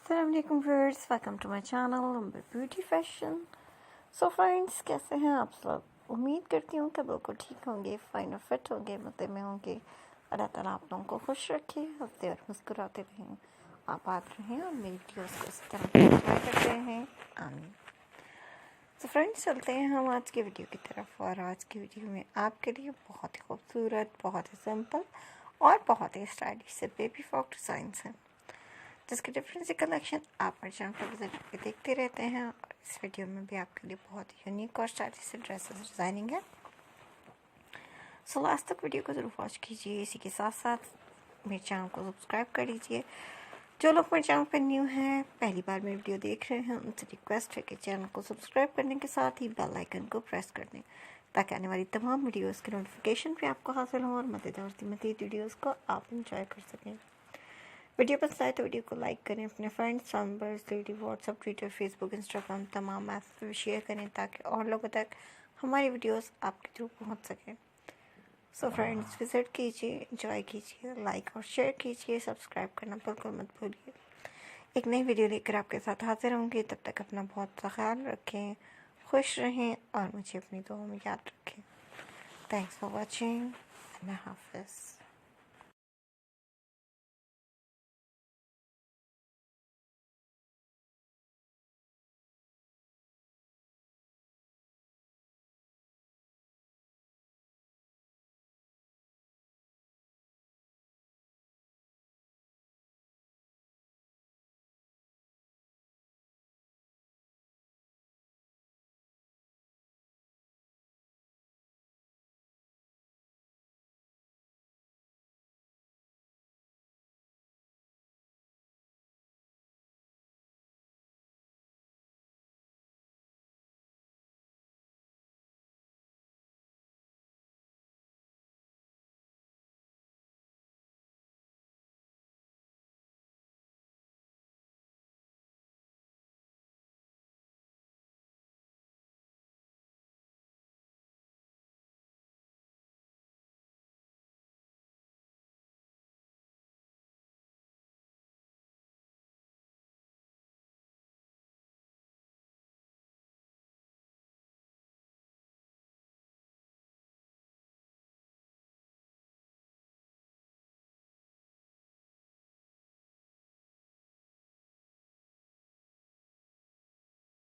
अस्सलामुअलैकुम viewers, welcome to my channel beauty fashion. So friends, कैसे हैं आप सब? उम्मीद करती हूँ कि बिल्कुल ठीक होंगे, फाइन और फिट होंगे, मज़े में होंगे। अल्लाह ताला आप लोगों को खुश रखे, हंसते और मुस्कुराते रहें, आबाद रहें और मेरी वीडियोस को इस तरह एंजॉय करते हैं। आमीन। तो फ्रेंड्स, चलते हैं हम आज की वीडियो की तरफ। और आज की वीडियो में आपके लिए बहुत ही खूबसूरत, बहुत ही सिंपल और बहुत ही स्टाइलिश से बेबी फ्रॉक डिज़ाइंस हैं, जिसके डिफरेंट से कलेक्शन आप मेरे चैनल पर विजिट करके देखते रहते हैं। और इस वीडियो में भी आपके लिए बहुत ही यूनिक और स्टाइलिश से ड्रेसेस डिज़ाइनिंग है। सो लास्ट तक वीडियो को ज़रूर वॉच कीजिए। इसी के साथ साथ मेरे चैनल को सब्सक्राइब कर लीजिए। जो लोग मेरे चैनल पर न्यू हैं, पहली बार मेरी वीडियो देख रहे हैं, उनसे रिक्वेस्ट है कि चैनल को सब्सक्राइब करने के साथ ही बेल आइकन को प्रेस कर दें, ताकि आने वाली तमाम वीडियोज़ की नोटिफिकेशन भी आपको हासिल हो और मज़ेदार वीडियोज़ को आप इंजॉय कर सकें। वीडियो पसंद आए तो वीडियो को लाइक करें, अपने friends, members, relative, WhatsApp, Twitter, Facebook, Instagram तमाम ऐप्स पर शेयर करें, ताकि और लोगों तक हमारी वीडियोस आपके थ्रू पहुंच सकें। सो फ्रेंड्स, विजिट कीजिए, एंजॉय कीजिए, लाइक और शेयर कीजिए, सब्सक्राइब करना बिल्कुल मत भूलिए। एक नई वीडियो लेकर आपके साथ हाजिर होंगे। तब तक अपना बहुत सा ख्याल रखें, खुश रहें और मुझे अपनी दुआ में याद रखें। Thanks for watching. अल्लाह हाफ़िज़।